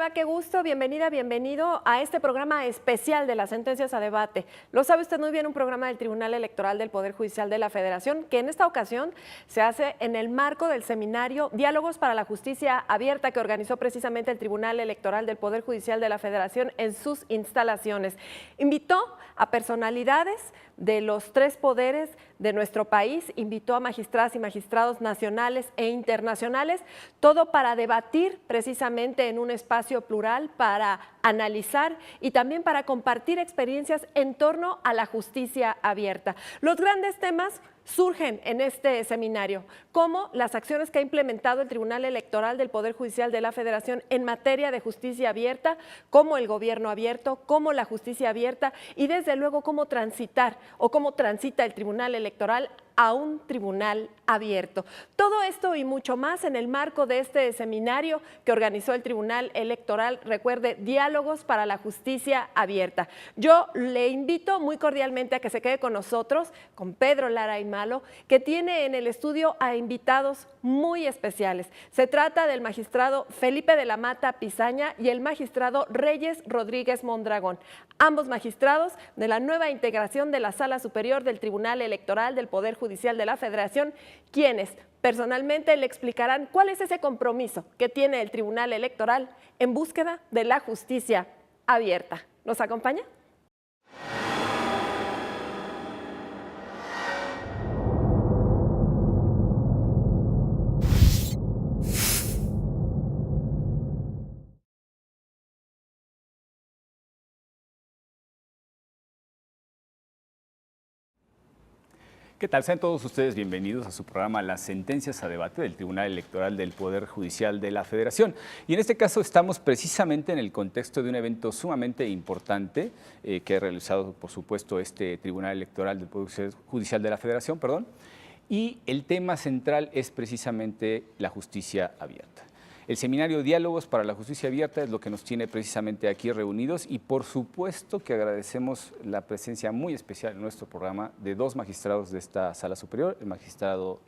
Hola, qué gusto, bienvenida, bienvenido a este programa especial de las sentencias a debate. Lo sabe usted muy bien, un programa del Tribunal Electoral del Poder Judicial de la Federación, que en esta ocasión se hace en el marco del seminario Diálogos para la Justicia Abierta, que organizó precisamente el Tribunal Electoral del Poder Judicial de la Federación en sus instalaciones. Invitó a personalidades de los tres poderes de nuestro país, invitó a magistradas y magistrados nacionales e internacionales, todo para debatir precisamente en un espacio plural, para analizar y también para compartir experiencias en torno a la justicia abierta. Los grandes temas surgen en este seminario, como las acciones que ha implementado el Tribunal Electoral del Poder Judicial de la Federación en materia de justicia abierta, como el gobierno abierto, como la justicia abierta y desde luego cómo transitar o cómo transita el Tribunal Electoral a un tribunal abierto. Todo esto y mucho más en el marco de este seminario que organizó el Tribunal Electoral, recuerde, Diálogos para la Justicia Abierta. Yo le invito muy cordialmente a que se quede con nosotros, con Pedro Lara y Malo, que tiene en el estudio a invitados muy especiales. Se trata del magistrado Felipe de la Mata Pizaña y el magistrado Reyes Rodríguez Mondragón, ambos magistrados de la nueva integración de la Sala Superior del Tribunal Electoral del Poder Judicial de la Federación, quienes personalmente le explicarán cuál es ese compromiso que tiene el Tribunal Electoral en búsqueda de la justicia abierta. ¿Nos acompaña? ¿Qué tal? Sean todos ustedes bienvenidos a su programa Las Sentencias a Debate del Tribunal Electoral del Poder Judicial de la Federación. Y en este caso estamos precisamente en el contexto de un evento sumamente importante que ha realizado, por supuesto, este Tribunal Electoral del Poder Judicial de la Federación, y el tema central es precisamente la justicia abierta. El seminario Diálogos para la Justicia Abierta es lo que nos tiene precisamente aquí reunidos y por supuesto que agradecemos la presencia muy especial en nuestro programa de dos magistrados de esta Sala Superior, el magistrado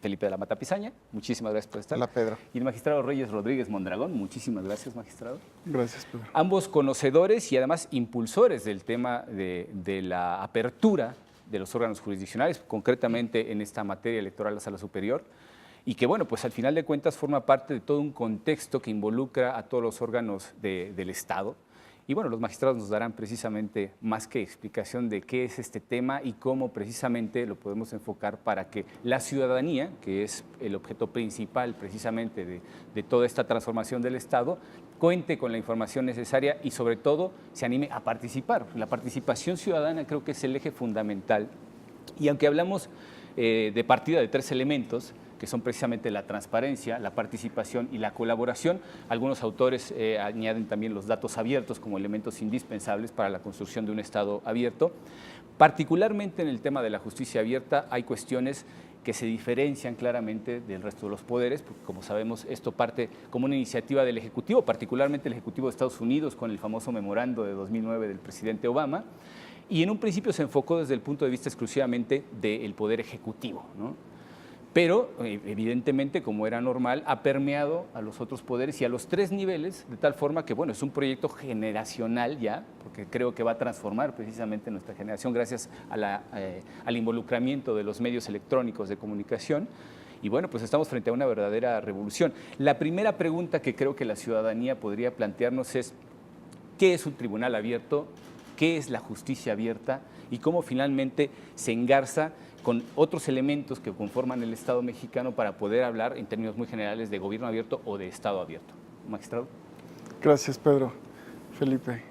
Felipe de la Mata Pizaña, muchísimas gracias por estar. Hola, Pedro. Y el magistrado Reyes Rodríguez Mondragón, muchísimas gracias, magistrado. Gracias, Pedro. Ambos conocedores y además impulsores del tema de la apertura de los órganos jurisdiccionales, concretamente en esta materia electoral de la Sala Superior, y que, bueno, pues al final de cuentas forma parte de todo un contexto que involucra a todos los órganos del Estado. Y bueno, los magistrados nos darán precisamente más que explicación de qué es este tema y cómo precisamente lo podemos enfocar para que la ciudadanía, que es el objeto principal precisamente de toda esta transformación del Estado, cuente con la información necesaria y sobre todo se anime a participar. La participación ciudadana creo que es el eje fundamental. Y aunque hablamos de partida de tres elementos, que son precisamente la transparencia, la participación y la colaboración. Algunos autores añaden también los datos abiertos como elementos indispensables para la construcción de un Estado abierto. Particularmente en el tema de la justicia abierta hay cuestiones que se diferencian claramente del resto de los poderes, porque como sabemos esto parte como una iniciativa del Ejecutivo, particularmente el Ejecutivo de Estados Unidos con el famoso memorando de 2009 del presidente Obama, y en un principio se enfocó desde el punto de vista exclusivamente del Poder Ejecutivo, ¿no? Pero, evidentemente, como era normal, ha permeado a los otros poderes y a los tres niveles, de tal forma que, bueno, es un proyecto generacional ya, porque creo que va a transformar precisamente nuestra generación gracias a al involucramiento de los medios electrónicos de comunicación. Y bueno, pues estamos frente a una verdadera revolución. La primera pregunta que creo que la ciudadanía podría plantearnos es, ¿qué es un tribunal abierto? ¿Qué es la justicia abierta? Y cómo finalmente se engarza con otros elementos que conforman el Estado mexicano para poder hablar en términos muy generales de gobierno abierto o de Estado abierto. Magistrado. Gracias, Pedro. Felipe.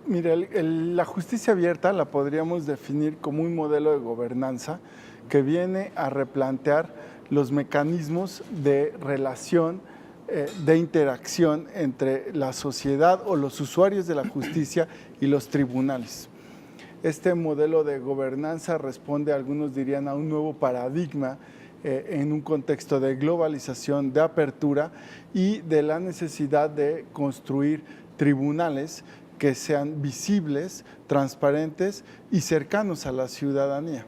Mira, la justicia abierta la podríamos definir como un modelo de gobernanza que viene a replantear los mecanismos de relación, de interacción entre la sociedad o los usuarios de la justicia y los tribunales. Este modelo de gobernanza responde, algunos dirían, a un nuevo paradigma en un contexto de globalización, de apertura y de la necesidad de construir tribunales que sean visibles, transparentes y cercanos a la ciudadanía.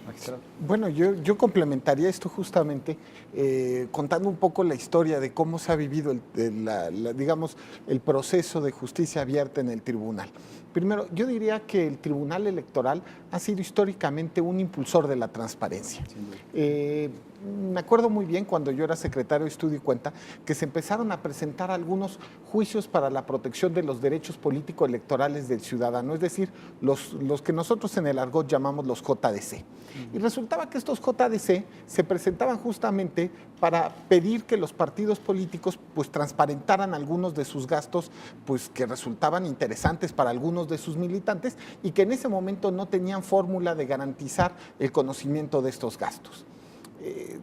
magistrado. Bueno, yo complementaría esto justamente contando un poco la historia de cómo se ha vivido digamos, el proceso de justicia abierta en el tribunal. Primero, yo diría que el Tribunal Electoral ha sido históricamente un impulsor de la transparencia. Me acuerdo muy bien cuando yo era secretario de Estudio y Cuenta que se empezaron a presentar algunos juicios para la protección de los derechos político-electorales del ciudadano, es decir, los que nosotros en el argot llamamos los JDC. Y resultaba que estos JDC se presentaban justamente para pedir que los partidos políticos pues transparentaran algunos de sus gastos pues que resultaban interesantes para algunos de sus militantes y que en ese momento no tenían fórmula de garantizar el conocimiento de estos gastos.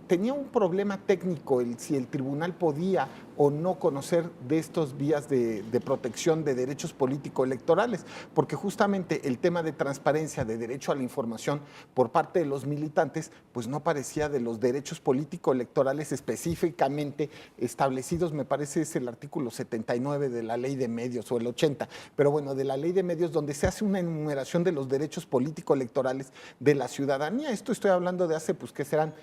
Tenía un problema técnico si el tribunal podía o no conocer de estos vías de protección de derechos político-electorales, porque justamente el tema de transparencia, de derecho a la información por parte de los militantes, pues no parecía de los derechos político-electorales específicamente establecidos, me parece es el artículo 79 de la Ley de Medios o el 80, pero bueno, de la Ley de Medios donde se hace una enumeración de los derechos político-electorales de la ciudadanía. Esto estoy hablando de hace, pues, ¿qué serán?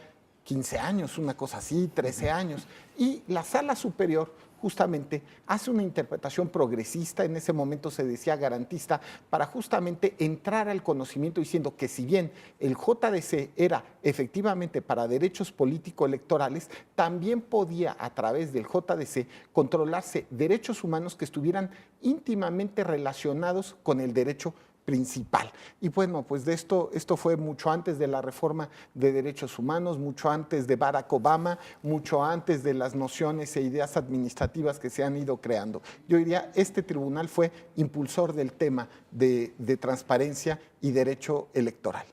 15 años, una cosa así, 13 años. Y la Sala Superior justamente hace una interpretación progresista, en ese momento se decía garantista, para justamente entrar al conocimiento diciendo que si bien el JDC era efectivamente para derechos político-electorales, también podía a través del JDC controlarse derechos humanos que estuvieran íntimamente relacionados con el derecho principal. Y bueno, pues de esto fue mucho antes de la reforma de derechos humanos, mucho antes de Barack Obama, mucho antes de las nociones e ideas administrativas que se han ido creando. Yo diría, este tribunal fue impulsor del tema de transparencia y derecho electoral.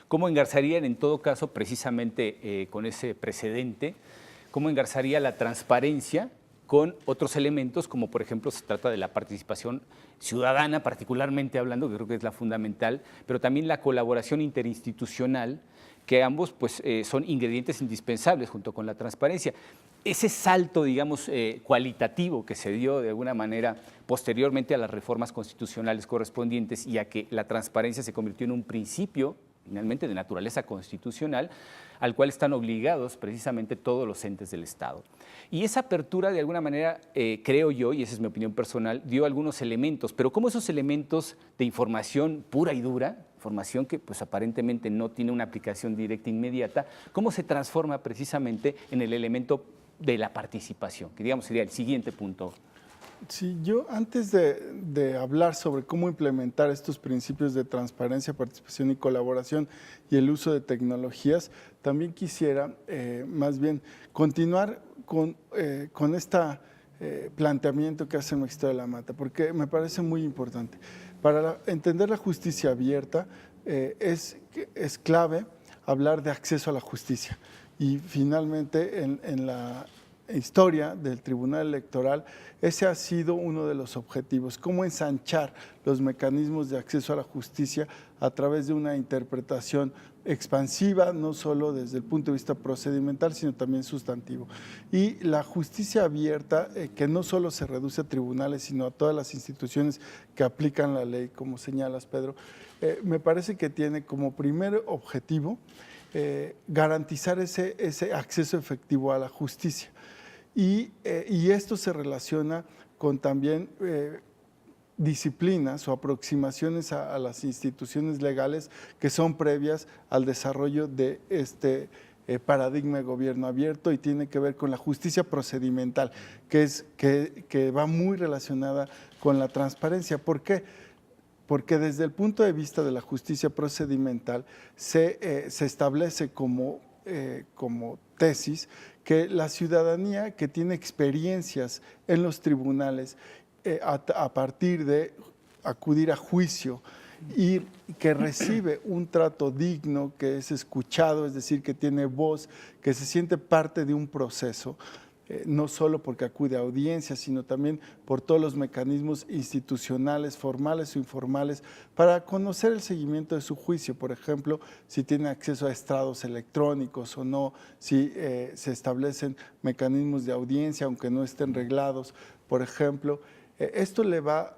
¿Cómo engarzarían en todo caso, precisamente con ese precedente, cómo engarzaría la transparencia con otros elementos, como por ejemplo se trata de la participación ciudadana, particularmente hablando, que creo que es la fundamental, pero también la colaboración interinstitucional, que ambos pues, son ingredientes indispensables junto con la transparencia. Ese salto, digamos, cualitativo que se dio de alguna manera posteriormente a las reformas constitucionales correspondientes y a que la transparencia se convirtió en un principio finalmente de naturaleza constitucional, al cual están obligados precisamente todos los entes del Estado. Y esa apertura, de alguna manera, creo yo, y esa es mi opinión personal, dio algunos elementos, pero como esos elementos de información pura y dura, información que pues aparentemente no tiene una aplicación directa inmediata, cómo se transforma precisamente en el elemento de la participación, que digamos sería el siguiente punto. Sí, yo antes de hablar sobre cómo implementar estos principios de transparencia, participación y colaboración y el uso de tecnologías, también quisiera más bien continuar con este planteamiento que hace el magistrado de la Mata, porque me parece muy importante. Para entender la justicia abierta es clave hablar de acceso a la justicia y finalmente en la historia del Tribunal Electoral, ese ha sido uno de los objetivos, cómo ensanchar los mecanismos de acceso a la justicia a través de una interpretación expansiva, no solo desde el punto de vista procedimental, sino también sustantivo. Y la justicia abierta, que no solo se reduce a tribunales, sino a todas las instituciones que aplican la ley, como señalas, Pedro, me parece que tiene como primer objetivo garantizar ese acceso efectivo a la justicia. Y esto se relaciona con también disciplinas o aproximaciones a las instituciones legales que son previas al desarrollo de este paradigma de gobierno abierto y tiene que ver con la justicia procedimental, que va muy relacionada con la transparencia. ¿Por qué? Porque desde el punto de vista de la justicia procedimental se establece como tesis que la ciudadanía que tiene experiencias en los tribunales a partir de acudir a juicio y que recibe un trato digno, que es escuchado, es decir, que tiene voz, que se siente parte de un proceso, no solo porque acude a audiencias, sino también por todos los mecanismos institucionales, formales o informales, para conocer el seguimiento de su juicio. Por ejemplo, si tiene acceso a estrados electrónicos o no, si se establecen mecanismos de audiencia, aunque no estén reglados, por ejemplo. Esto le va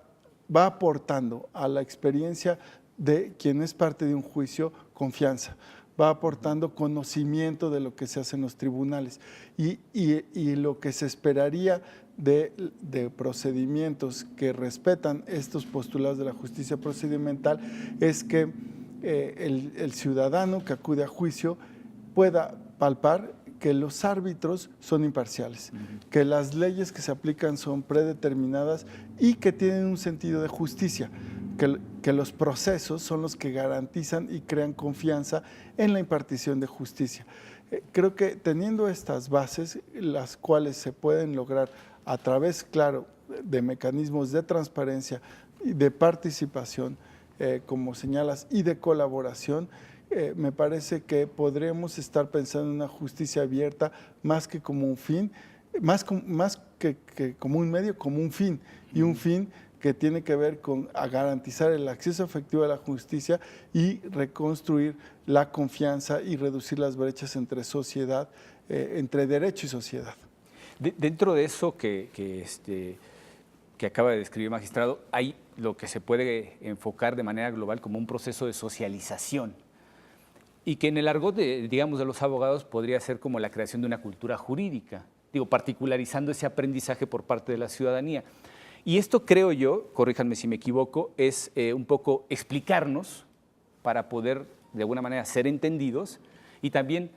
aportando a la experiencia de quien es parte de un juicio confianza, va aportando conocimiento de lo que se hace en los tribunales y lo que se esperaría de procedimientos que respetan estos postulados de la justicia procedimental es que el ciudadano que acude a juicio pueda palpar que los árbitros son imparciales, que las leyes que se aplican son predeterminadas y que tienen un sentido de justicia, que los procesos son los que garantizan y crean confianza en la impartición de justicia. Creo que teniendo estas bases, las cuales se pueden lograr a través, claro, de mecanismos de transparencia y de participación, como señalas, y de colaboración, me parece que podremos estar pensando en una justicia abierta más que como un fin, más que como un medio, como un fin, y un fin que tiene que ver con garantizar el acceso efectivo a la justicia y reconstruir la confianza y reducir las brechas entre sociedad, entre derecho y sociedad. Dentro de eso que acaba de describir, magistrado, hay lo que se puede enfocar de manera global como un proceso de socialización y que en el argot de los abogados podría ser como la creación de una cultura jurídica, particularizando ese aprendizaje por parte de la ciudadanía. Y esto creo yo, corríjanme si me equivoco, es un poco explicarnos para poder de alguna manera ser entendidos y también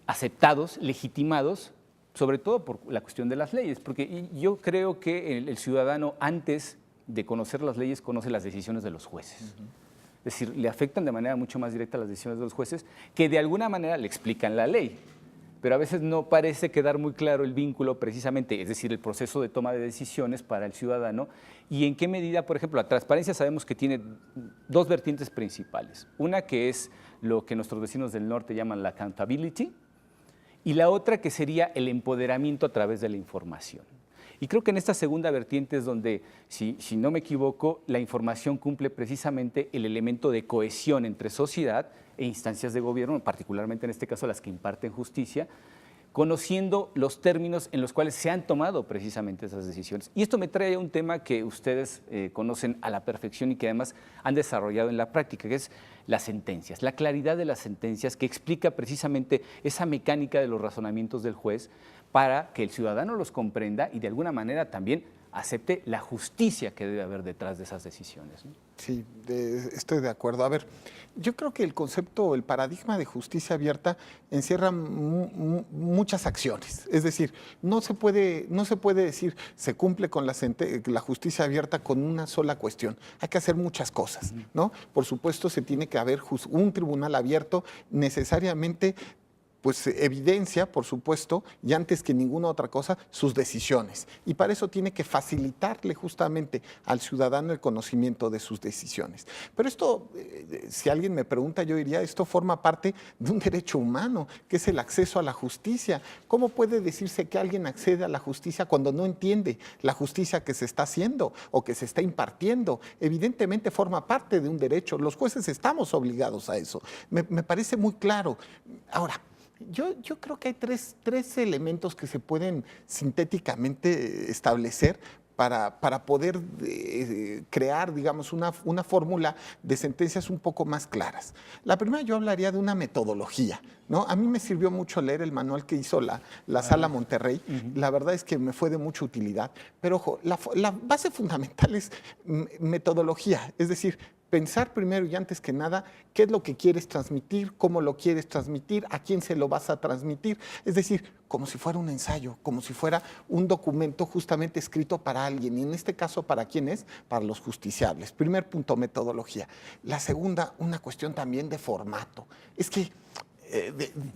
aceptados, legitimados, sobre todo por la cuestión de las leyes, porque yo creo que el ciudadano antes de conocer las leyes conoce las decisiones de los jueces. Es decir, le afectan de manera mucho más directa las decisiones de los jueces que de alguna manera le explican la ley, pero a veces no parece quedar muy claro el vínculo precisamente, es decir, el proceso de toma de decisiones para el ciudadano y en qué medida, por ejemplo, la transparencia sabemos que tiene dos vertientes principales. Una que es lo que nuestros vecinos del norte llaman la accountability y la otra que sería el empoderamiento a través de la información. Y creo que en esta segunda vertiente es donde, si no me equivoco, la información cumple precisamente el elemento de cohesión entre sociedad e instancias de gobierno, particularmente en este caso las que imparten justicia, conociendo los términos en los cuales se han tomado precisamente esas decisiones. Y esto me trae a un tema que ustedes conocen a la perfección y que además han desarrollado en la práctica, que es las sentencias, la claridad de las sentencias que explica precisamente esa mecánica de los razonamientos del juez para que el ciudadano los comprenda y de alguna manera también acepte la justicia que debe haber detrás de esas decisiones, ¿no? Sí, estoy de acuerdo. A ver, yo creo que el concepto, el paradigma de justicia abierta encierra muchas acciones. Es decir, no se puede decir se cumple con la justicia abierta con una sola cuestión. Hay que hacer muchas cosas, ¿no? Por supuesto, se tiene que haber un tribunal abierto necesariamente, pues evidencia, por supuesto, y antes que ninguna otra cosa, sus decisiones. Y para eso tiene que facilitarle justamente al ciudadano el conocimiento de sus decisiones. Pero esto, si alguien me pregunta, yo diría, esto forma parte de un derecho humano, que es el acceso a la justicia. ¿Cómo puede decirse que alguien accede a la justicia cuando no entiende la justicia que se está haciendo o que se está impartiendo? Evidentemente forma parte de un derecho. Los jueces estamos obligados a eso. Me parece muy claro. Ahora, yo creo que hay tres elementos que se pueden sintéticamente establecer para poder crear, digamos, una fórmula de sentencias un poco más claras. La primera, yo hablaría de una metodología, ¿no? A mí me sirvió mucho leer el manual que hizo la Sala Monterrey. La verdad es que me fue de mucha utilidad. Pero, ojo, la base fundamental es metodología, es decir, pensar primero y antes que nada qué es lo que quieres transmitir, cómo lo quieres transmitir, a quién se lo vas a transmitir. Es decir, como si fuera un ensayo, como si fuera un documento justamente escrito para alguien. Y en este caso, ¿para quién es? Para los justiciables. Primer punto, metodología. La segunda, una cuestión también de formato. Es que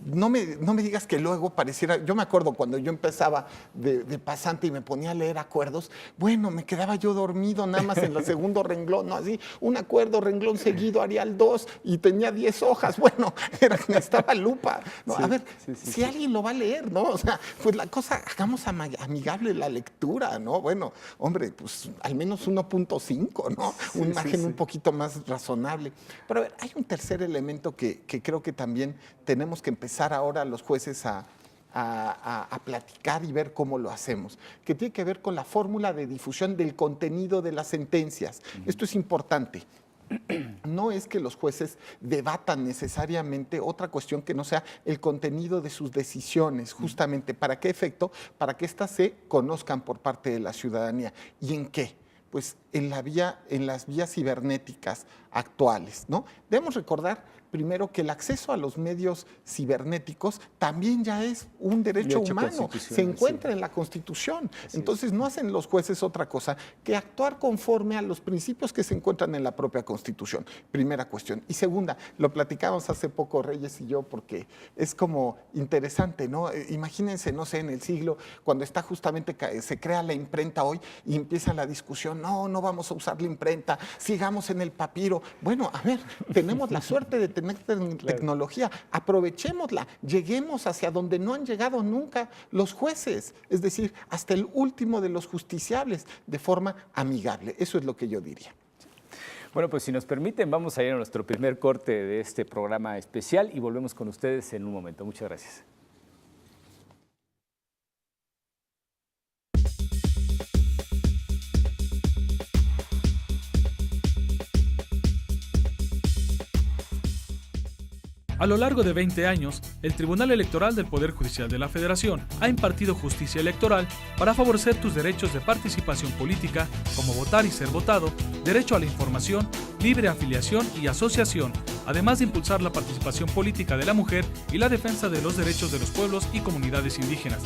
no me digas que luego pareciera, yo me acuerdo cuando yo empezaba de pasante y me ponía a leer acuerdos, bueno, me quedaba yo dormido nada más en el segundo renglón, ¿no? Así, un acuerdo, renglón seguido, Arial 2, y tenía 10 hojas, bueno, necesitaba lupa, ¿no? Sí, a ver, sí, si alguien lo va a leer, ¿no? O sea, pues la cosa, hagamos amigable la lectura, ¿no? Bueno, hombre, pues al menos 1.5, ¿no? Un margen un poquito más razonable. Pero a ver, hay un tercer elemento que creo que también tenemos que empezar ahora los jueces a platicar y ver cómo lo hacemos, que tiene que ver con la fórmula de difusión del contenido de las sentencias. Esto es importante. no es que los jueces debatan necesariamente otra cuestión que no sea el contenido de sus decisiones, justamente. ¿Para qué efecto? Para que éstas se conozcan por parte de la ciudadanía. ¿Y en qué? Pues en las vías cibernéticas actuales, ¿no? Debemos recordar primero que el acceso a los medios cibernéticos también ya es un derecho humano, se encuentra en la Constitución. Entonces no hacen los jueces otra cosa que actuar conforme a los principios que se encuentran en la propia Constitución. Primera cuestión. Y segunda, lo platicamos hace poco Reyes y yo porque es como interesante, ¿no? Imagínense, no sé, en el siglo, cuando está justamente, se crea la imprenta hoy y empieza la discusión, no vamos a usar la imprenta, sigamos en el papiro. Bueno, a ver, tenemos la suerte de tener tecnología, aprovechémosla, lleguemos hacia donde no han llegado nunca los jueces, es decir, hasta el último de los justiciables, de forma amigable. Eso es lo que yo diría. Bueno, pues si nos permiten, vamos a ir a nuestro primer corte de este programa especial y volvemos con ustedes en un momento. Muchas gracias. A lo largo de 20 años, el Tribunal Electoral del Poder Judicial de la Federación ha impartido justicia electoral para favorecer tus derechos de participación política, como votar y ser votado, derecho a la información, libre afiliación y asociación, además de impulsar la participación política de la mujer y la defensa de los derechos de los pueblos y comunidades indígenas.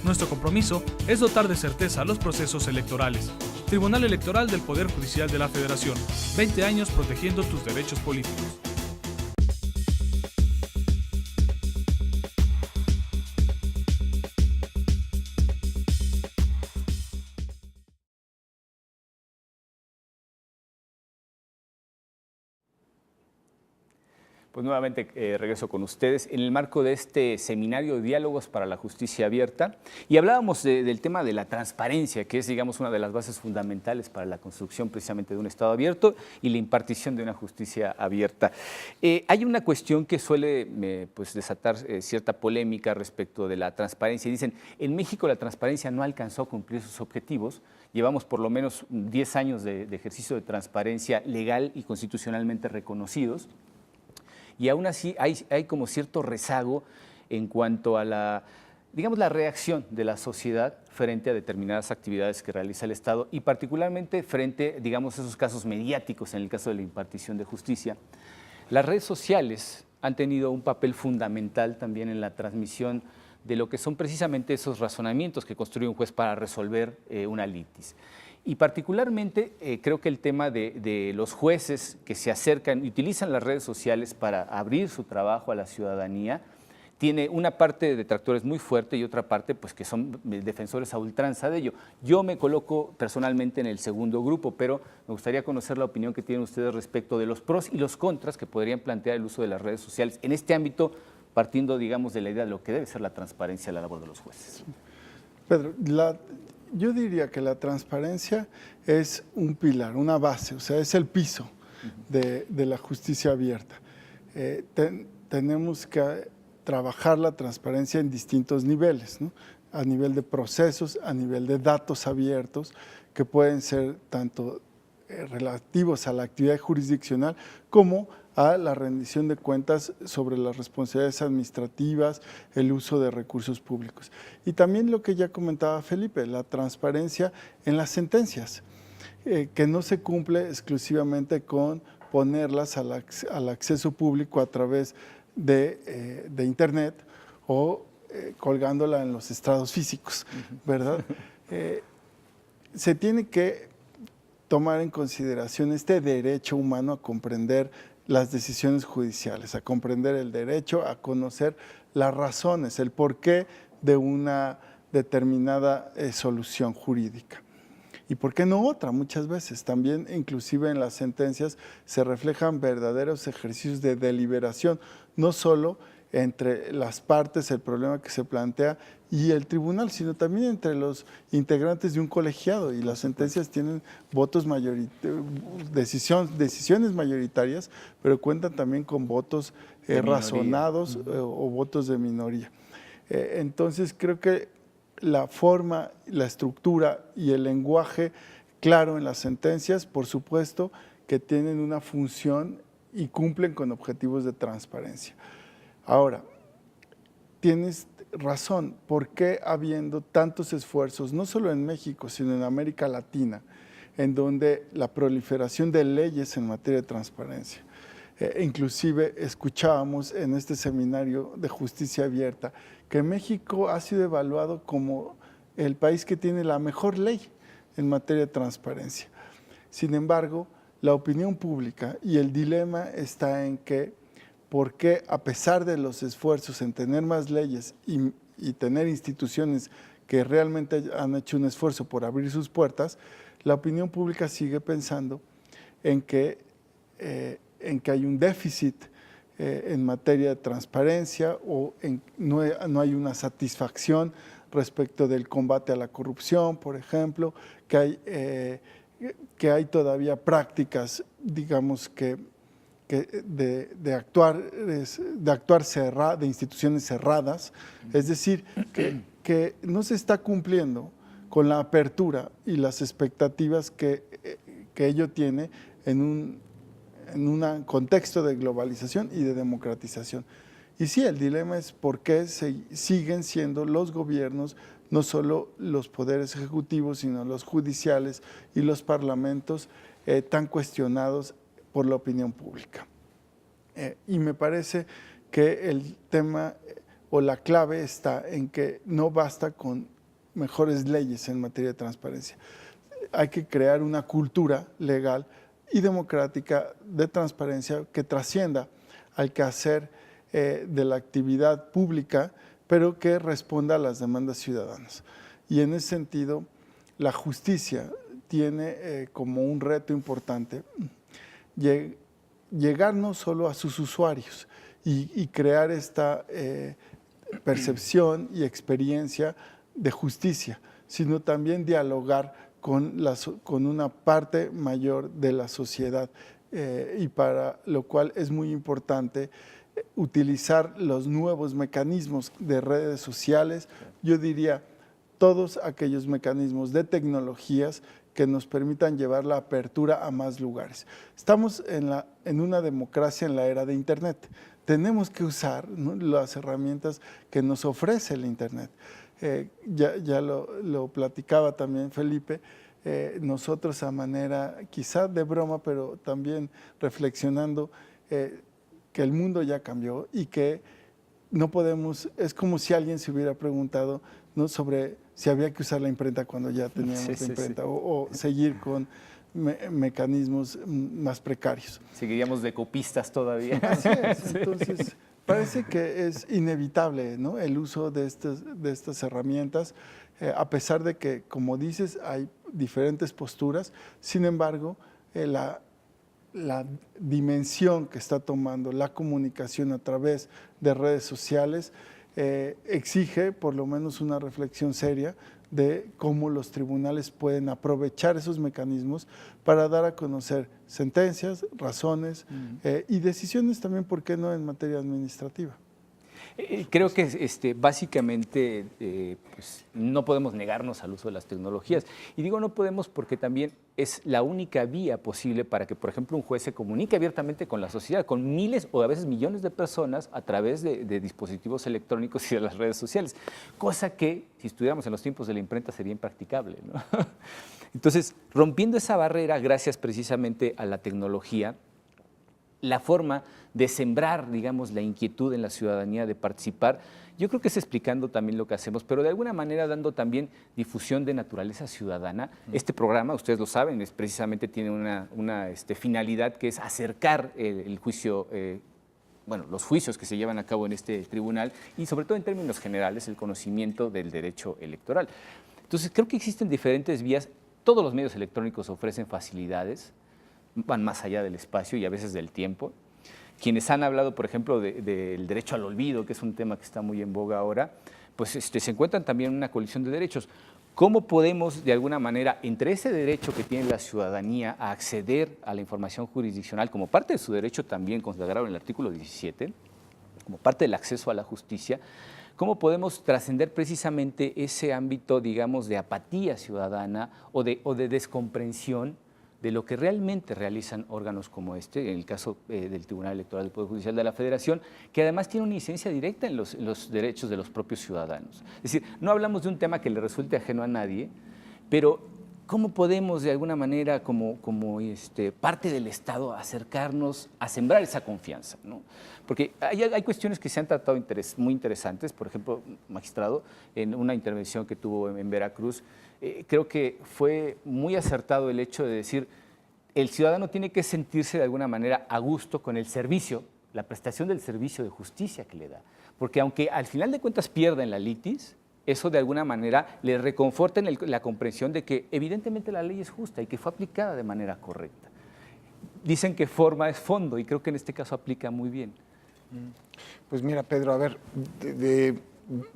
Nuestro compromiso es dotar de certeza los procesos electorales. Tribunal Electoral del Poder Judicial de la Federación, 20 años protegiendo tus derechos políticos. Pues nuevamente regreso con ustedes en el marco de este seminario de diálogos para la justicia abierta y hablábamos del tema de la transparencia, que es, digamos, una de las bases fundamentales para la construcción precisamente de un Estado abierto y la impartición de una justicia abierta. Hay una cuestión que suele pues, desatar cierta polémica respecto de la transparencia. Dicen, en México la transparencia no alcanzó a cumplir sus objetivos. Llevamos por lo menos 10 años de ejercicio de transparencia legal y constitucionalmente reconocidos. Y aún así hay como cierto rezago en cuanto a la reacción de la sociedad frente a determinadas actividades que realiza el Estado y particularmente frente, a esos casos mediáticos en el caso de la impartición de justicia. Las redes sociales han tenido un papel fundamental también en la transmisión de lo que son precisamente esos razonamientos que construye un juez para resolver una litis. Y particularmente creo que el tema de los jueces que se acercan y utilizan las redes sociales para abrir su trabajo a la ciudadanía, tiene una parte de detractores muy fuerte y otra parte pues, que son defensores a ultranza de ello. Yo me coloco personalmente en el segundo grupo, pero me gustaría conocer la opinión que tienen ustedes respecto de los pros y los contras que podrían plantear el uso de las redes sociales en este ámbito, partiendo, digamos, de la idea de lo que debe ser la transparencia en la labor de los jueces. Pedro, yo diría que la transparencia es un pilar, una base, o sea, es el piso de la justicia abierta. Tenemos que trabajar la transparencia en distintos niveles, ¿no? A nivel de procesos, a nivel de datos abiertos, que pueden ser tanto relativos a la actividad jurisdiccional como a la rendición de cuentas sobre las responsabilidades administrativas, el uso de recursos públicos. Y también lo que ya comentaba Felipe, la transparencia en las sentencias, que no se cumple exclusivamente con ponerlas al acceso público a través de Internet o colgándola en los estrados físicos, ¿verdad? Se tiene que tomar en consideración este derecho humano a comprender las decisiones judiciales, a comprender el derecho, a conocer las razones, el porqué de una determinada solución jurídica. ¿Y por qué no otra? Muchas veces también, inclusive en las sentencias, se reflejan verdaderos ejercicios de deliberación, no solo entre las partes, el problema que se plantea y el tribunal, sino también entre los integrantes de un colegiado, y las sentencias tienen votos decisiones mayoritarias, pero cuentan también con votos razonados o votos de minoría. Entonces creo que la forma, la estructura y el lenguaje claro en las sentencias, por supuesto, que tienen una función y cumplen con objetivos de transparencia. Ahora, tienes razón, ¿por qué habiendo tantos esfuerzos, no solo en México, sino en América Latina, en donde la proliferación de leyes en materia de transparencia? Inclusive escuchábamos en este seminario de justicia abierta que México ha sido evaluado como el país que tiene la mejor ley en materia de transparencia. Sin embargo, la opinión pública y el dilema está en que por qué, a pesar de los esfuerzos en tener más leyes y tener instituciones que realmente han hecho un esfuerzo por abrir sus puertas, la opinión pública sigue pensando en que hay un déficit en materia de transparencia o no hay una satisfacción respecto del combate a la corrupción, por ejemplo, que hay todavía prácticas, digamos, de instituciones cerradas, es decir, que no se está cumpliendo con la apertura y las expectativas que ello tiene en un contexto de globalización y de democratización. Y sí, el dilema es por qué siguen siendo los gobiernos, no solo los poderes ejecutivos, sino los judiciales y los parlamentos tan cuestionados por la opinión pública. Y me parece que el tema o la clave está en que no basta con mejores leyes en materia de transparencia. Hay que crear una cultura legal y democrática de transparencia que trascienda al quehacer de la actividad pública, pero que responda a las demandas ciudadanas. Y en ese sentido, la justicia tiene como un reto importante llegar no solo a sus usuarios y crear esta percepción y experiencia de justicia, sino también dialogar con una parte mayor de la sociedad, y para lo cual es muy importante utilizar los nuevos mecanismos de redes sociales, yo diría todos aquellos mecanismos de tecnologías que nos permitan llevar la apertura a más lugares. Estamos en una democracia en la era de Internet. Tenemos que usar, ¿no?, las herramientas que nos ofrece el Internet. Ya lo platicaba también Felipe, nosotros a manera quizá de broma, pero también reflexionando que el mundo ya cambió y que no podemos, es como si alguien se hubiera preguntado, ¿no?, sobre si había que usar la imprenta cuando ya teníamos la imprenta, o seguir con mecanismos más precarios. Seguiríamos de copistas todavía. Así es, entonces parece que es inevitable, ¿no?, el uso de estas herramientas, a pesar de que, como dices, hay diferentes posturas. Sin embargo, la dimensión que está tomando la comunicación a través de redes sociales exige por lo menos una reflexión seria de cómo los tribunales pueden aprovechar esos mecanismos para dar a conocer sentencias, razones y decisiones también, ¿por qué no?, en materia administrativa. Creo que básicamente pues, no podemos negarnos al uso de las tecnologías. Y digo no podemos porque también es la única vía posible para que, por ejemplo, un juez se comunique abiertamente con la sociedad, con miles o a veces millones de personas a través de dispositivos electrónicos y de las redes sociales, cosa que si estuviéramos en los tiempos de la imprenta sería impracticable, ¿no? Entonces, rompiendo esa barrera, gracias precisamente a la tecnología, la forma de sembrar, digamos, la inquietud en la ciudadanía de participar, yo creo que es explicando también lo que hacemos, pero de alguna manera dando también difusión de naturaleza ciudadana. Este programa, ustedes lo saben, precisamente tiene una finalidad que es acercar el juicio, los juicios que se llevan a cabo en este tribunal y sobre todo en términos generales el conocimiento del derecho electoral. Entonces creo que existen diferentes vías, todos los medios electrónicos ofrecen facilidades, van más allá del espacio y a veces del tiempo. Quienes han hablado, por ejemplo, del derecho al olvido, que es un tema que está muy en boga ahora, pues se encuentran también en una colisión de derechos. ¿Cómo podemos, de alguna manera, entre ese derecho que tiene la ciudadanía a acceder a la información jurisdiccional como parte de su derecho también consagrado en el artículo 17, como parte del acceso a la justicia, cómo podemos trascender precisamente ese ámbito, digamos, de apatía ciudadana o de descomprensión de lo que realmente realizan órganos como este, en el caso del Tribunal Electoral del Poder Judicial de la Federación, que además tiene una incidencia directa en los derechos de los propios ciudadanos. Es decir, no hablamos de un tema que le resulte ajeno a nadie, pero ¿cómo podemos de alguna manera, como parte del Estado, acercarnos a sembrar esa confianza, ¿no? Porque hay cuestiones que se han tratado muy interesantes. Por ejemplo, magistrado, en una intervención que tuvo en Veracruz, creo que fue muy acertado el hecho de decir, el ciudadano tiene que sentirse de alguna manera a gusto con el servicio, la prestación del servicio de justicia que le da. Porque aunque al final de cuentas pierda en la litis, eso de alguna manera le reconforta en la comprensión de que evidentemente la ley es justa y que fue aplicada de manera correcta. Dicen que forma es fondo y creo que en este caso aplica muy bien. Pues mira, Pedro, a ver,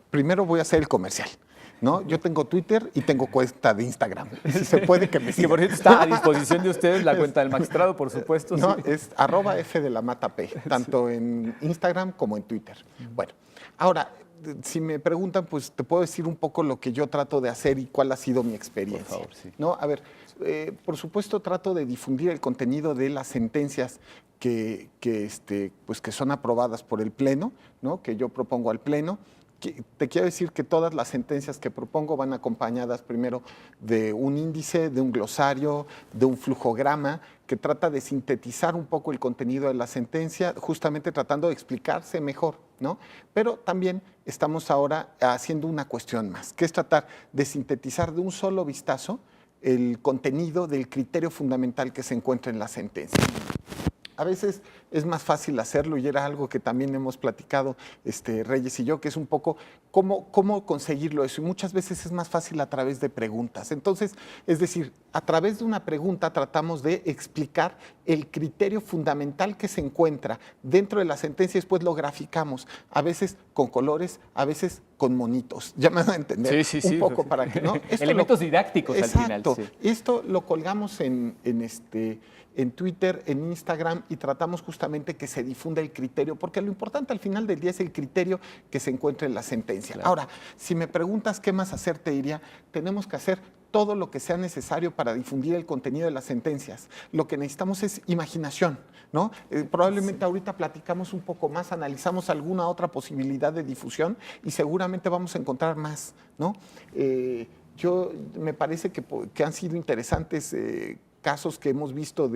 primero voy a hacer el comercial, ¿no? Yo tengo Twitter y tengo cuenta de Instagram. Si se puede que me sigan. Que por cierto está a disposición de ustedes la cuenta del magistrado, por supuesto. No, sí. es @FDelaMataP, tanto en Instagram como en Twitter. Bueno, ahora, si me preguntan, pues te puedo decir un poco lo que yo trato de hacer y cuál ha sido mi experiencia. Por favor, sí. ¿No? A ver, por supuesto trato de difundir el contenido de las sentencias que son aprobadas por el Pleno, ¿no? Que yo propongo al Pleno. Te quiero decir que todas las sentencias que propongo van acompañadas primero de un índice, de un glosario, de un flujograma que trata de sintetizar un poco el contenido de la sentencia, justamente tratando de explicarse mejor, ¿no? Pero también estamos ahora haciendo una cuestión más, que es tratar de sintetizar de un solo vistazo el contenido del criterio fundamental que se encuentra en la sentencia. A veces es más fácil hacerlo y era algo que también hemos platicado Reyes y yo, que es un poco cómo conseguirlo eso. Y muchas veces es más fácil a través de preguntas. Entonces, es decir, a través de una pregunta tratamos de explicar el criterio fundamental que se encuentra dentro de la sentencia y después lo graficamos, a veces con colores, a veces con monitos. Ya me van a entender un poco para que, ¿no? Elementos didácticos al final. Exacto. Sí. Esto lo colgamos en Twitter, en Instagram y tratamos justamente que se difunda el criterio, porque lo importante al final del día es el criterio que se encuentra en la sentencia. Claro. Ahora, si me preguntas qué más hacer, te diría, tenemos que hacer todo lo que sea necesario para difundir el contenido de las sentencias. Lo que necesitamos es imaginación, ¿no? Probablemente ahorita platicamos un poco más, analizamos alguna otra posibilidad de difusión y seguramente vamos a encontrar más, ¿no? Me parece que han sido interesantes casos que hemos visto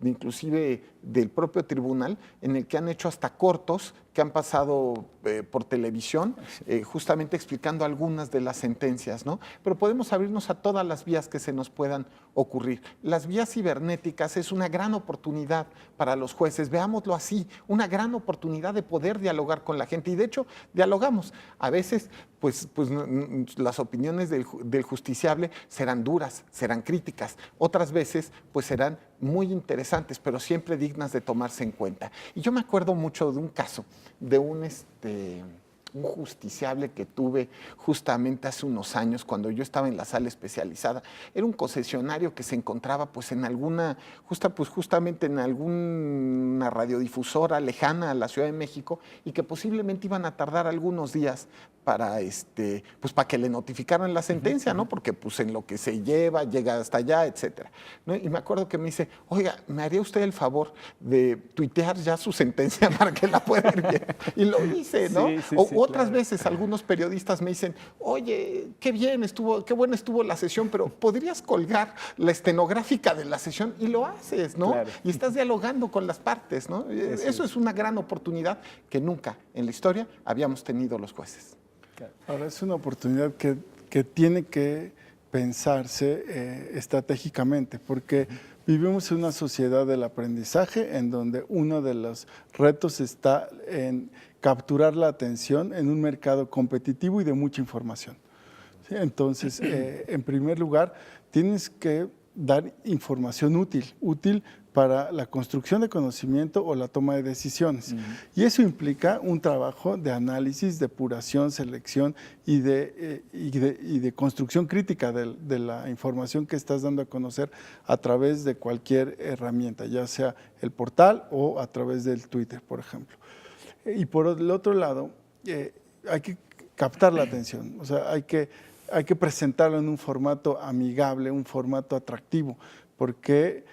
inclusive del propio tribunal, en el que han hecho hasta cortos que han pasado por televisión, justamente explicando algunas de las sentencias, ¿no? Pero podemos abrirnos a todas las vías que se nos puedan ocurrir. Las vías cibernéticas es una gran oportunidad para los jueces, veámoslo así, una gran oportunidad de poder dialogar con la gente. Y de hecho, dialogamos. A veces, pues las opiniones del justiciable serán duras, serán críticas. Otras veces, pues serán muy interesantes, pero siempre dignas de tomarse en cuenta. Y yo me acuerdo mucho de un caso, de un justiciable que tuve justamente hace unos años cuando yo estaba en la sala especializada. Era un concesionario que se encontraba pues en justamente en alguna radiodifusora lejana a la Ciudad de México y que posiblemente iban a tardar algunos días para que le notificaran la sentencia, ¿no? Porque pues en lo que se llega hasta allá, etcétera, ¿no? Y me acuerdo que me dice, oiga, ¿me haría usted el favor de tuitear ya su sentencia para que la pueda ir bien? Y lo hice, ¿no? Sí, Otras claro. veces algunos periodistas me dicen, oye, qué buena estuvo la sesión, pero ¿podrías colgar la estenográfica de la sesión? Y lo haces, ¿no? Claro. Y estás dialogando con las partes, ¿no? Eso es una gran oportunidad que nunca en la historia habíamos tenido los jueces. Ahora es una oportunidad que tiene que pensarse estratégicamente, porque vivimos en una sociedad del aprendizaje en donde uno de los retos está en capturar la atención en un mercado competitivo y de mucha información. ¿Sí? Entonces, en primer lugar, tienes que dar información útil para la construcción de conocimiento o la toma de decisiones. Y eso implica un trabajo de análisis, depuración, selección y de construcción crítica de la información que estás dando a conocer a través de cualquier herramienta, ya sea el portal o a través del Twitter, por ejemplo. Y por el otro lado, hay que captar la atención, o sea, hay que presentarlo en un formato amigable, un formato atractivo, porque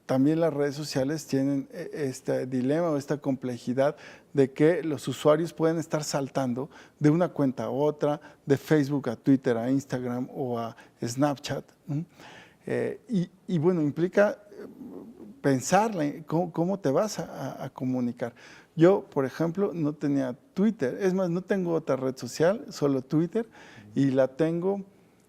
también las redes sociales tienen este dilema o esta complejidad de que los usuarios pueden estar saltando de una cuenta a otra, de Facebook a Twitter, a Instagram o a Snapchat. Y bueno, implica pensar cómo te vas a comunicar. Yo, por ejemplo, no tenía Twitter, es más, no tengo otra red social, solo Twitter, y la tengo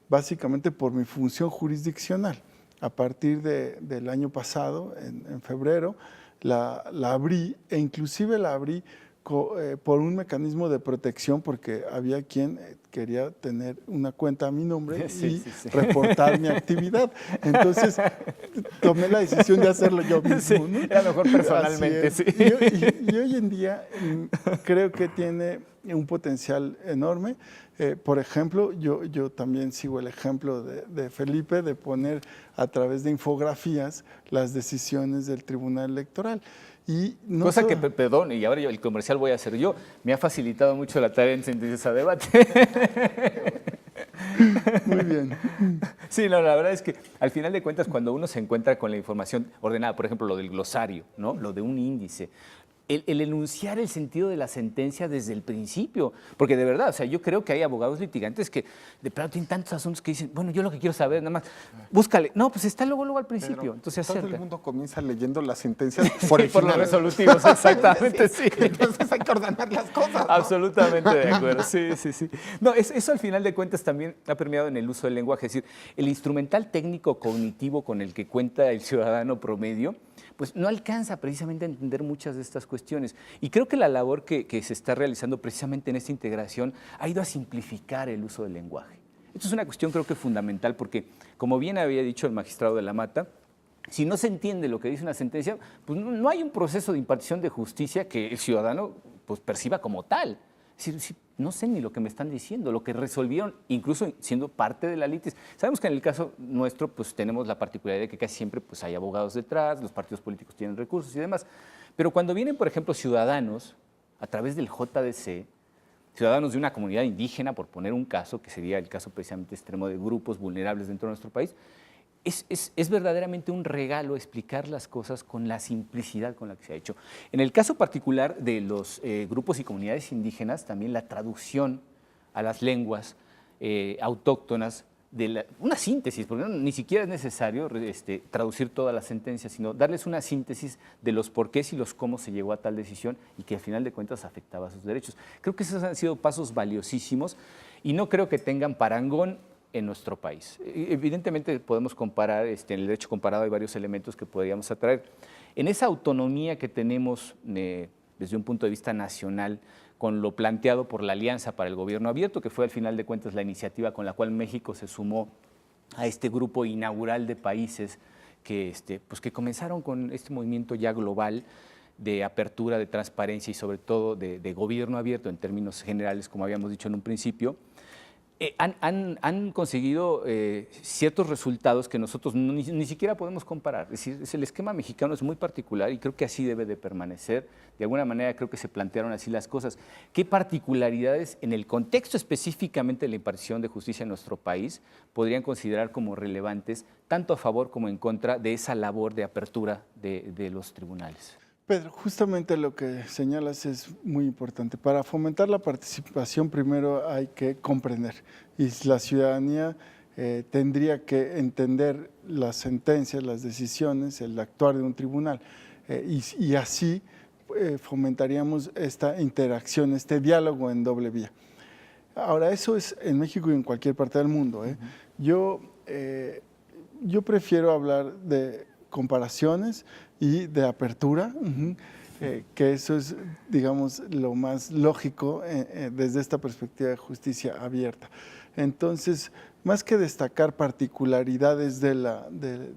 básicamente por mi función jurisdiccional. A partir del año pasado, en febrero, la abrí, e inclusive la abrí por un mecanismo de protección, porque había quien quería tener una cuenta a mi nombre y reportar mi actividad. Entonces, tomé la decisión de hacerlo yo mismo. Sí, ¿no? era mejor personalmente, sí. Y hoy en día creo que tiene un potencial enorme. Por ejemplo, yo también sigo el ejemplo de Felipe de poner a través de infografías las decisiones del Tribunal Electoral. Y no cosa que, perdón, y ahora el comercial voy a hacer yo, me ha facilitado mucho la tarea en Sentencias a Debate. Muy bien. Sí, no, la verdad es que al final de cuentas, cuando uno se encuentra con la información ordenada, por ejemplo, lo del glosario, ¿no? Lo de un índice, el enunciar el sentido de la sentencia desde el principio, porque de verdad, o sea, yo creo que hay abogados litigantes que de pronto tienen tantos asuntos que dicen, bueno, yo lo que quiero saber, nada más, búscale. No, pues está luego al principio, Pero entonces todo acerca. el mundo comienza leyendo las sentencias por el Por los final. resolutivos, exactamente, sí. Entonces hay que ordenar las cosas, ¿no? Absolutamente de acuerdo, sí. No, eso al final de cuentas también ha permeado en el uso del lenguaje, es decir, el instrumental técnico cognitivo con el que cuenta el ciudadano promedio, pues no alcanza precisamente a entender muchas de estas cuestiones. Y creo que la labor que se está realizando precisamente en esta integración ha ido a simplificar el uso del lenguaje. Esto es una cuestión creo que fundamental porque, como bien había dicho el magistrado de la Mata, si no se entiende lo que dice una sentencia, pues no hay un proceso de impartición de justicia que el ciudadano pues, perciba como tal. Es decir, no sé ni lo que me están diciendo, lo que resolvieron, incluso siendo parte de la litis. Sabemos que en el caso nuestro pues, tenemos la particularidad de que casi siempre pues, hay abogados detrás, los partidos políticos tienen recursos y demás. Pero cuando vienen, por ejemplo, ciudadanos a través del JDC, ciudadanos de una comunidad indígena, por poner un caso, que sería el caso precisamente extremo de grupos vulnerables dentro de nuestro país, es verdaderamente un regalo explicar las cosas con la simplicidad con la que se ha hecho. En el caso particular de los grupos y comunidades indígenas, también la traducción a las lenguas autóctonas, una síntesis, porque ni siquiera es necesario traducir todas las sentencias, sino darles una síntesis de los porqués y los cómo se llegó a tal decisión y que al final de cuentas afectaba a sus derechos. Creo que esos han sido pasos valiosísimos y no creo que tengan parangón en nuestro país. Evidentemente podemos comparar, en el derecho comparado hay varios elementos que podríamos atraer. En esa autonomía que tenemos desde un punto de vista nacional, con lo planteado por la Alianza para el Gobierno Abierto, que fue al final de cuentas la iniciativa con la cual México se sumó a este grupo inaugural de países que comenzaron con este movimiento ya global de apertura, de transparencia y sobre todo de gobierno abierto en términos generales, como habíamos dicho en un principio. Han conseguido ciertos resultados que nosotros ni siquiera podemos comparar. Es decir, el esquema mexicano es muy particular y creo que así debe de permanecer. De alguna manera creo que se plantearon así las cosas. ¿Qué particularidades en el contexto específicamente de la impartición de justicia en nuestro país podrían considerar como relevantes, tanto a favor como en contra de esa labor de apertura de los tribunales? Pedro, justamente lo que señalas es muy importante. Para fomentar la participación, primero hay que comprender y la ciudadanía tendría que entender las sentencias, las decisiones, el actuar de un tribunal y así fomentaríamos esta interacción, este diálogo en doble vía. Ahora, eso es en México y en cualquier parte del mundo. Yo prefiero hablar de comparaciones y de apertura, que eso es, digamos, lo más lógico desde esta perspectiva de justicia abierta. Entonces, más que destacar particularidades de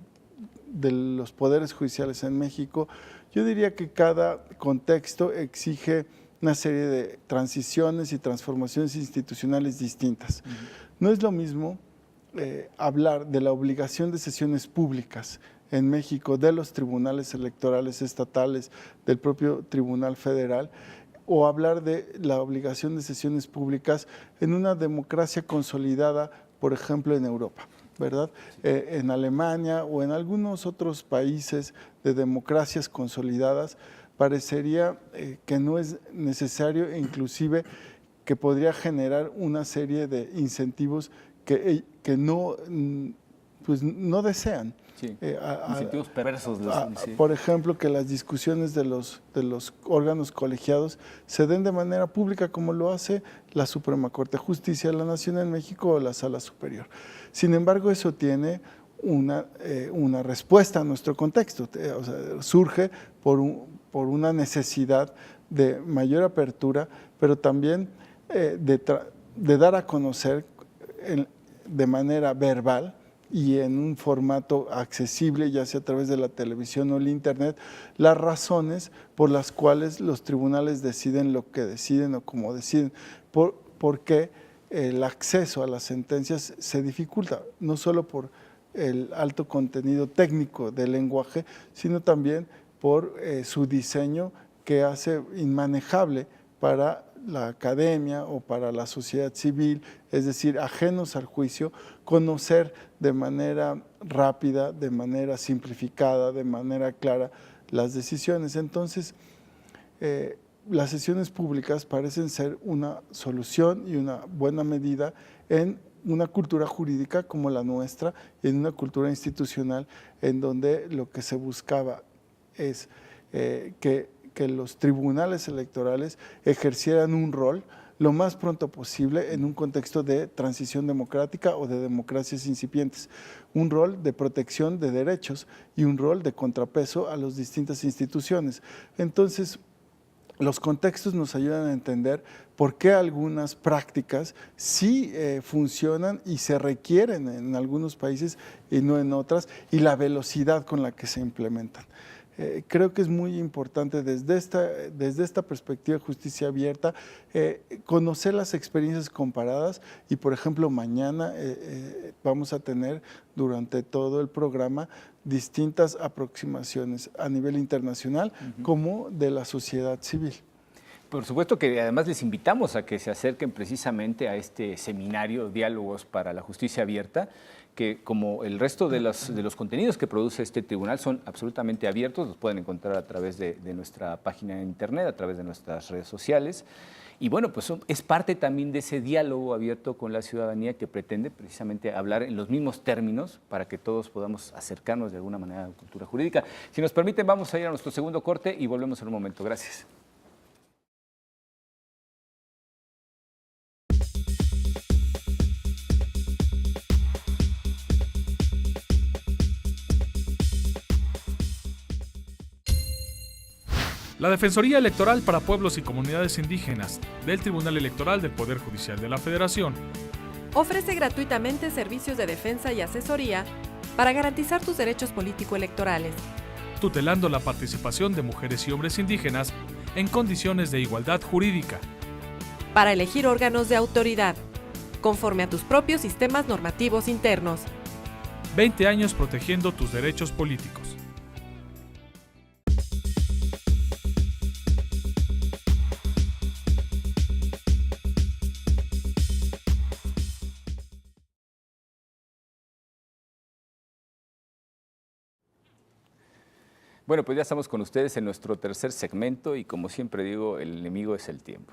los poderes judiciales en México, yo diría que cada contexto exige una serie de transiciones y transformaciones institucionales distintas. No es lo mismo hablar de la obligación de sesiones públicas en México, de los tribunales electorales estatales, del propio Tribunal Federal, o hablar de la obligación de sesiones públicas en una democracia consolidada, por ejemplo, en Europa. ¿verdad? En Alemania o en algunos otros países de democracias consolidadas, parecería que no es necesario, inclusive que podría generar una serie de incentivos que no, pues, no desean. Sí, incentivos perversos. Sí. Por ejemplo, que las discusiones de los órganos colegiados se den de manera pública, como lo hace la Suprema Corte de Justicia de la Nación en México o la Sala Superior. Sin embargo, eso tiene una respuesta a nuestro contexto. O sea, surge por una necesidad de mayor apertura, pero también de dar a conocer de manera verbal y en un formato accesible, ya sea a través de la televisión o el internet, las razones por las cuales los tribunales deciden lo que deciden o cómo deciden, porque el acceso a las sentencias se dificulta, no solo por el alto contenido técnico del lenguaje, sino también por su diseño que hace inmanejable para la academia o para la sociedad civil, es decir, ajenos al juicio, conocer de manera rápida, de manera simplificada, de manera clara las decisiones. Entonces, las sesiones públicas parecen ser una solución y una buena medida en una cultura jurídica como la nuestra, y en una cultura institucional en donde lo que se buscaba es que los tribunales electorales ejercieran un rol lo más pronto posible en un contexto de transición democrática o de democracias incipientes, un rol de protección de derechos y un rol de contrapeso a las distintas instituciones. Entonces, los contextos nos ayudan a entender por qué algunas prácticas sí funcionan y se requieren en algunos países y no en otras, y la velocidad con la que se implementan. Creo que es muy importante desde esta perspectiva de justicia abierta conocer las experiencias comparadas y, por ejemplo, mañana vamos a tener durante todo el programa distintas aproximaciones a nivel internacional como de la sociedad civil. Por supuesto que además les invitamos a que se acerquen precisamente a este seminario Diálogos para la Justicia Abierta, que como el resto de los contenidos que produce este tribunal son absolutamente abiertos, los pueden encontrar a través de nuestra página de internet, a través de nuestras redes sociales. Y bueno, pues es parte también de ese diálogo abierto con la ciudadanía que pretende precisamente hablar en los mismos términos para que todos podamos acercarnos de alguna manera a la cultura jurídica. Si nos permiten, vamos a ir a nuestro segundo corte y volvemos en un momento. Gracias. La Defensoría Electoral para Pueblos y Comunidades Indígenas del Tribunal Electoral del Poder Judicial de la Federación ofrece gratuitamente servicios de defensa y asesoría para garantizar tus derechos político-electorales, tutelando la participación de mujeres y hombres indígenas en condiciones de igualdad jurídica, para elegir órganos de autoridad, conforme a tus propios sistemas normativos internos. 20 años protegiendo tus derechos políticos. Bueno, pues ya estamos con ustedes en nuestro tercer segmento y como siempre digo, el enemigo es el tiempo.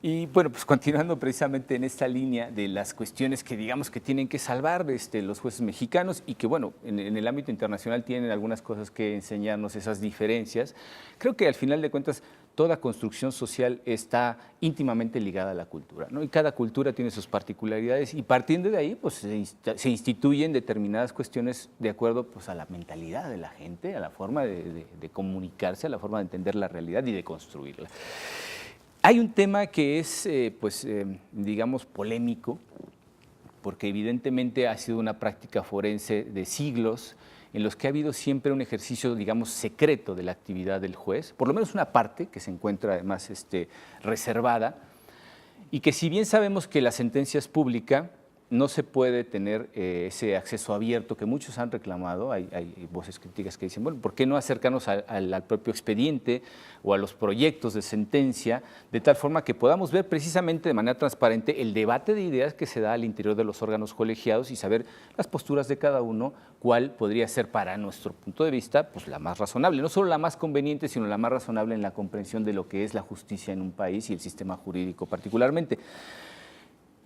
Y bueno, pues continuando precisamente en esta línea de las cuestiones que digamos que tienen que salvar los jueces mexicanos y que bueno, en el ámbito internacional tienen algunas cosas que enseñarnos, esas diferencias. Creo que al final de cuentas toda construcción social está íntimamente ligada a la cultura, ¿no? Y cada cultura tiene sus particularidades y partiendo de ahí pues se instituyen determinadas cuestiones de acuerdo pues a la mentalidad de la gente, a la forma de comunicarse, a la forma de entender la realidad y de construirla. Hay un tema que es, digamos, polémico, porque evidentemente ha sido una práctica forense de siglos, en los que ha habido siempre un ejercicio, digamos, secreto de la actividad del juez, por lo menos una parte que se encuentra además reservada, y que si bien sabemos que la sentencia es pública, no se puede tener ese acceso abierto que muchos han reclamado. Hay voces críticas que dicen, bueno, ¿por qué no acercarnos al propio expediente o a los proyectos de sentencia de tal forma que podamos ver precisamente de manera transparente el debate de ideas que se da al interior de los órganos colegiados y saber las posturas de cada uno, cuál podría ser para nuestro punto de vista pues la más razonable, no solo la más conveniente, sino la más razonable en la comprensión de lo que es la justicia en un país y el sistema jurídico particularmente.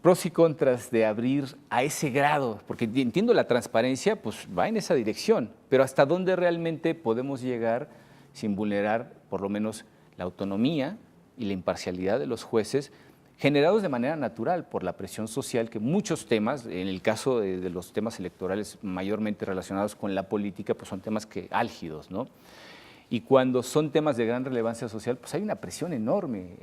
Pros y contras de abrir a ese grado, porque entiendo la transparencia, pues va en esa dirección, pero hasta dónde realmente podemos llegar sin vulnerar por lo menos la autonomía y la imparcialidad de los jueces, generados de manera natural por la presión social que muchos temas, en el caso de los temas electorales mayormente relacionados con la política, pues son temas álgidos, ¿no? Y cuando son temas de gran relevancia social, pues hay una presión enorme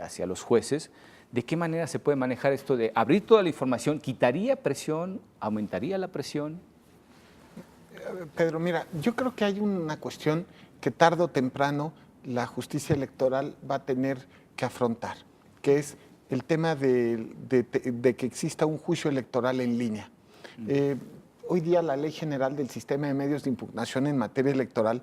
hacia los jueces. ¿De qué manera se puede manejar esto de abrir toda la información? ¿Quitaría presión? ¿Aumentaría la presión? Pedro, mira, yo creo que hay una cuestión que tarde o temprano la justicia electoral va a tener que afrontar, que es el tema de que exista un juicio electoral en línea. Hoy día la Ley General del Sistema de Medios de Impugnación en materia electoral,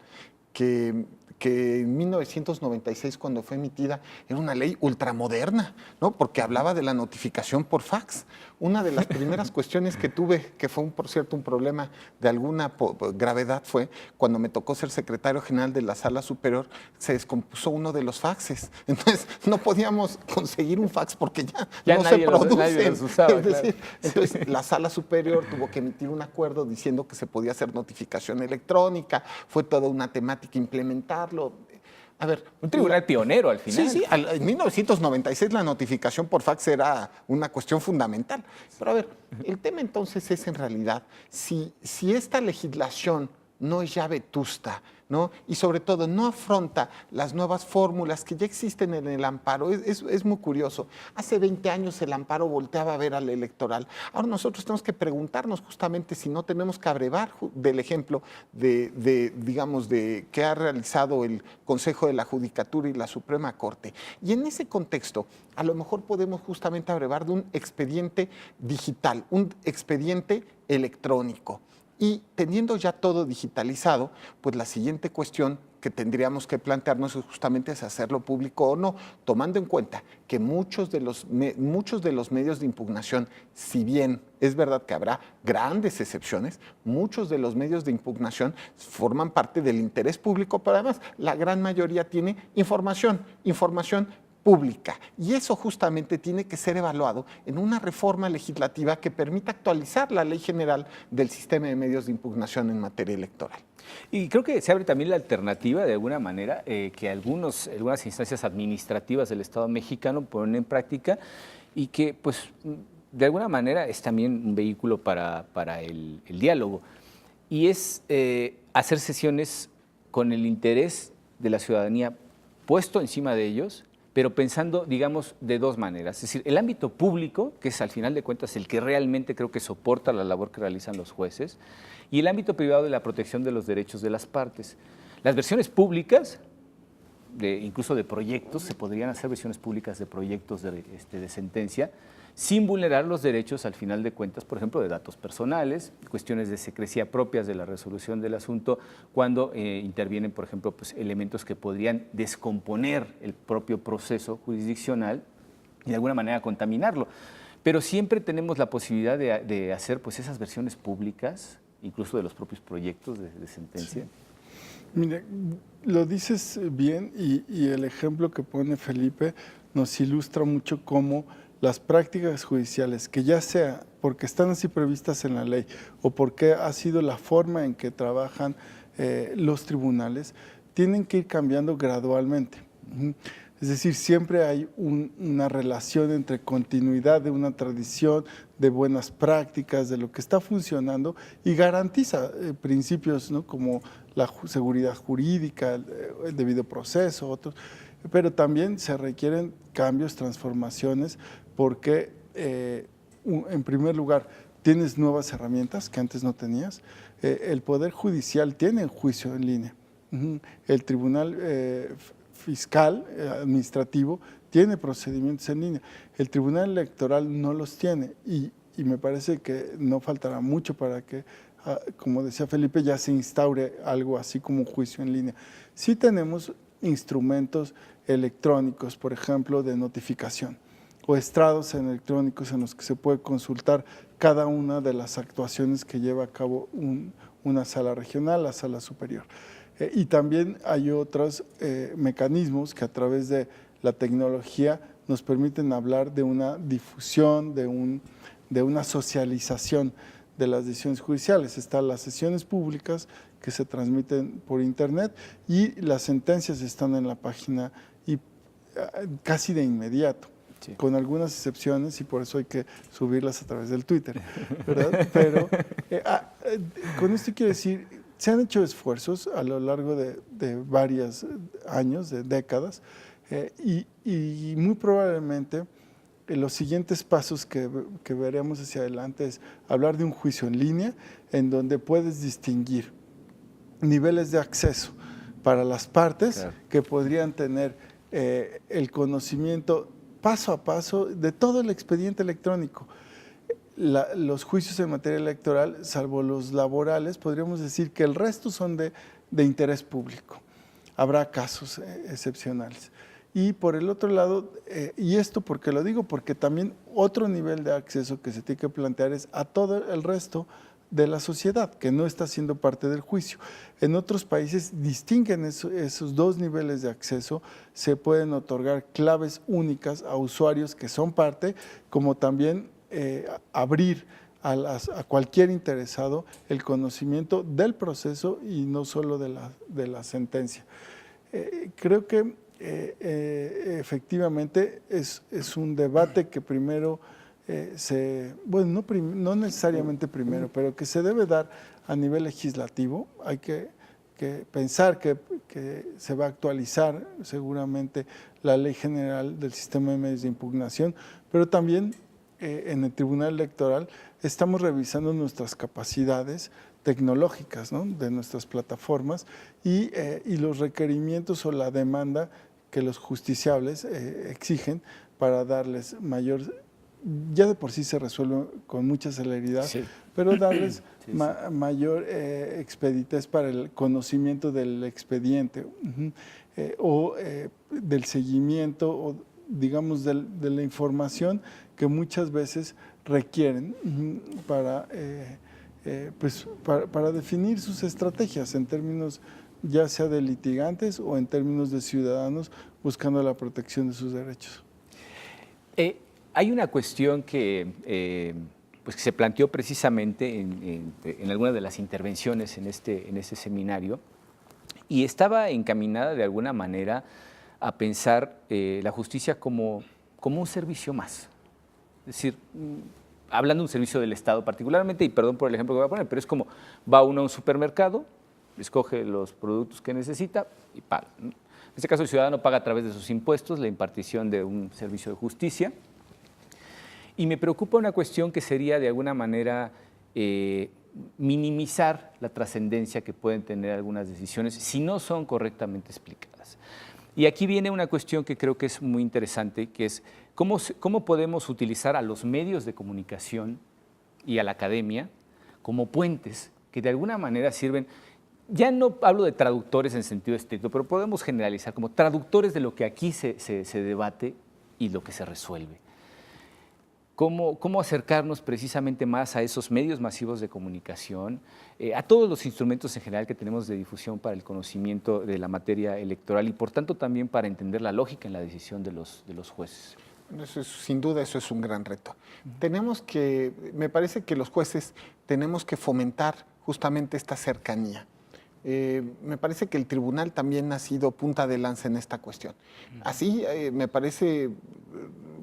que en 1996, cuando fue emitida, era una ley ultramoderna, ¿no? Porque hablaba de la notificación por fax. Una de las primeras cuestiones que tuve, que fue, por cierto, un problema de alguna gravedad, fue cuando me tocó ser secretario general de la Sala Superior, se descompuso uno de los faxes. Entonces, no podíamos conseguir un fax porque ya no se producen. Nadie los usaba, es decir, claro. entonces, la Sala Superior tuvo que emitir un acuerdo diciendo que se podía hacer notificación electrónica. Fue toda una temática implementarlo. A ver, un tribunal pionero al final. Sí, en 1996 la notificación por fax era una cuestión fundamental. Pero a ver, el tema entonces es en realidad si esta legislación no es ya vetusta, ¿no? Y sobre todo no afronta las nuevas fórmulas que ya existen en el amparo. Es muy curioso. Hace 20 años el amparo volteaba a ver al electoral. Ahora nosotros tenemos que preguntarnos justamente si no tenemos que abrevar del ejemplo de que ha realizado el Consejo de la Judicatura y la Suprema Corte. Y en ese contexto, a lo mejor podemos justamente abrevar de un expediente digital, un expediente electrónico. Y teniendo ya todo digitalizado, pues la siguiente cuestión que tendríamos que plantearnos es justamente si hacerlo público o no, tomando en cuenta que muchos de los medios de impugnación, si bien es verdad que habrá grandes excepciones, muchos de los medios de impugnación forman parte del interés público, pero además la gran mayoría tiene información pública. Y eso justamente tiene que ser evaluado en una reforma legislativa que permita actualizar la Ley General del Sistema de Medios de Impugnación en materia electoral. Y creo que se abre también la alternativa, de alguna manera, que algunas instancias administrativas del Estado mexicano ponen en práctica y que, pues, de alguna manera es también un vehículo para el diálogo. Y es hacer sesiones con el interés de la ciudadanía puesto encima de ellos, pero pensando, digamos, de dos maneras. Es decir, el ámbito público, que es al final de cuentas el que realmente creo que soporta la labor que realizan los jueces, y el ámbito privado de la protección de los derechos de las partes. Las versiones públicas, incluso de proyectos, se podrían hacer versiones públicas de proyectos de sentencia, sin vulnerar los derechos, al final de cuentas, por ejemplo, de datos personales, cuestiones de secrecía propias de la resolución del asunto, cuando intervienen, por ejemplo, pues, elementos que podrían descomponer el propio proceso jurisdiccional y de alguna manera contaminarlo. Pero siempre tenemos la posibilidad de hacer pues, esas versiones públicas, incluso de los propios proyectos de sentencia. Sí. Mire, lo dices bien y el ejemplo que pone Felipe nos ilustra mucho cómo las prácticas judiciales, que ya sea porque están así previstas en la ley o porque ha sido la forma en que trabajan los tribunales, tienen que ir cambiando gradualmente. Es decir, siempre hay una relación entre continuidad de una tradición, de buenas prácticas, de lo que está funcionando y garantiza principios, ¿no? Como la seguridad jurídica, el debido proceso, otros, pero también se requieren cambios, transformaciones, porque en primer lugar tienes nuevas herramientas que antes no tenías. El Poder Judicial tiene juicio en línea. El Tribunal Fiscal Administrativo tiene procedimientos en línea. El Tribunal Electoral no los tiene y y me parece que no faltará mucho para que, como decía Felipe, ya se instaure algo así como un juicio en línea. Sí tenemos instrumentos electrónicos, por ejemplo, de notificación, o estrados electrónicos en los que se puede consultar cada una de las actuaciones que lleva a cabo una sala regional, la sala superior. Y también hay otros mecanismos que a través de la tecnología nos permiten hablar de una difusión, de una socialización de las decisiones judiciales. Están las sesiones públicas que se transmiten por internet y las sentencias están en la página y casi de inmediato. Sí. Con algunas excepciones, y por eso hay que subirlas a través del Twitter, ¿verdad? Pero con esto quiero decir, se han hecho esfuerzos a lo largo de varios años, de décadas, y muy probablemente los siguientes pasos que veremos hacia adelante es hablar de un juicio en línea en donde puedes distinguir niveles de acceso para las partes, claro, que podrían tener el conocimiento paso a paso de todo el expediente electrónico. Los juicios en materia electoral, salvo los laborales, podríamos decir que el resto son de interés público. Habrá casos excepcionales. Y por el otro lado, y esto porque lo digo, porque también otro nivel de acceso que se tiene que plantear es a todo el resto de la sociedad, que no está siendo parte del juicio. En otros países distinguen esos dos niveles de acceso, se pueden otorgar claves únicas a usuarios que son parte, como también abrir a cualquier interesado el conocimiento del proceso y no solo de la sentencia. Creo que efectivamente es un debate que primero no necesariamente primero, pero que se debe dar a nivel legislativo. Hay que pensar que se va a actualizar seguramente la Ley General del Sistema de Medios de Impugnación, pero también en el Tribunal Electoral estamos revisando nuestras capacidades tecnológicas, ¿no?, de nuestras plataformas y los requerimientos o la demanda que los justiciables exigen para darles mayor, ya de por sí se resuelve con mucha celeridad, sí, pero darles sí, mayor expeditez para el conocimiento del expediente o del seguimiento o digamos de la información que muchas veces requieren para definir sus estrategias en términos ya sea de litigantes o en términos de ciudadanos buscando la protección de sus derechos. Hay una cuestión que se planteó precisamente en algunas de las intervenciones en este seminario y estaba encaminada de alguna manera a pensar la justicia como un servicio más. Es decir, hablando de un servicio del Estado particularmente, y perdón por el ejemplo que voy a poner, pero es como va uno a un supermercado, escoge los productos que necesita y paga. En este caso, el ciudadano paga a través de sus impuestos la impartición de un servicio de justicia. Y me preocupa una cuestión que sería, de alguna manera, minimizar la trascendencia que pueden tener algunas decisiones si no son correctamente explicadas. Y aquí viene una cuestión que creo que es muy interesante, que es cómo podemos utilizar a los medios de comunicación y a la academia como puentes que de alguna manera sirven. Ya no hablo de traductores en sentido estricto, pero podemos generalizar como traductores de lo que aquí se debate y lo que se resuelve. ¿Cómo acercarnos precisamente más a esos medios masivos de comunicación, a todos los instrumentos en general que tenemos de difusión para el conocimiento de la materia electoral y por tanto también para entender la lógica en la decisión de los jueces? Sin duda eso es un gran reto. Me parece que los jueces tenemos que fomentar justamente esta cercanía. Me parece que el tribunal también ha sido punta de lanza en esta cuestión. Así me parece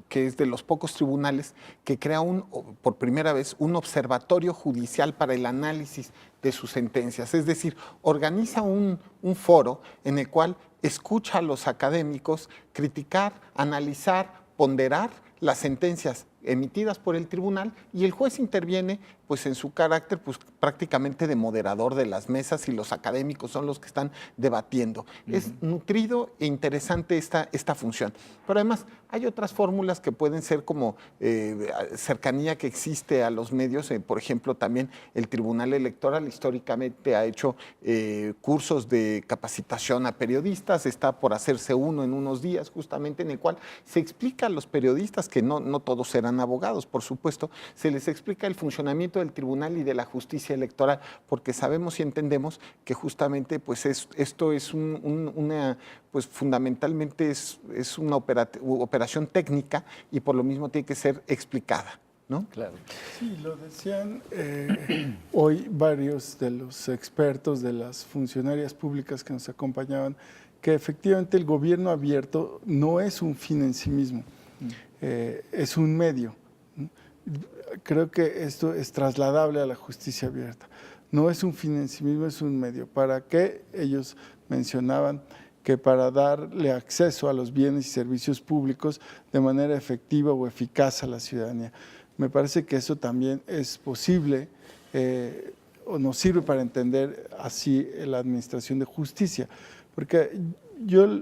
que es de los pocos tribunales que crea por primera vez un observatorio judicial para el análisis de sus sentencias. Es decir, organiza un foro en el cual escucha a los académicos criticar, analizar, ponderar las sentencias emitidas por el tribunal y el juez interviene pues en su carácter pues prácticamente de moderador de las mesas, y los académicos son los que están debatiendo. Es nutrido e interesante esta función. Pero además hay otras fórmulas que pueden ser como cercanía que existe a los medios. Por ejemplo, también el Tribunal Electoral históricamente ha hecho cursos de capacitación a periodistas. Está por hacerse uno en unos días, justamente en el cual se explica a los periodistas, que no todos serán abogados, por supuesto, se les explica el funcionamiento del tribunal y de la justicia electoral, porque sabemos y entendemos que justamente pues esto es pues fundamentalmente es una operación técnica, y por lo mismo tiene que ser explicada, ¿no? Claro. Sí, lo decían hoy varios de los expertos, de las funcionarias públicas que nos acompañaban, que efectivamente el gobierno abierto no es un fin en sí mismo, es un medio. Creo que esto es trasladable a la justicia abierta. No es un fin en sí mismo, es un medio. ¿Para qué? Ellos mencionaban que para darle acceso a los bienes y servicios públicos de manera efectiva o eficaz a la ciudadanía. Me parece que eso también es posible o nos sirve para entender así la administración de justicia, porque yo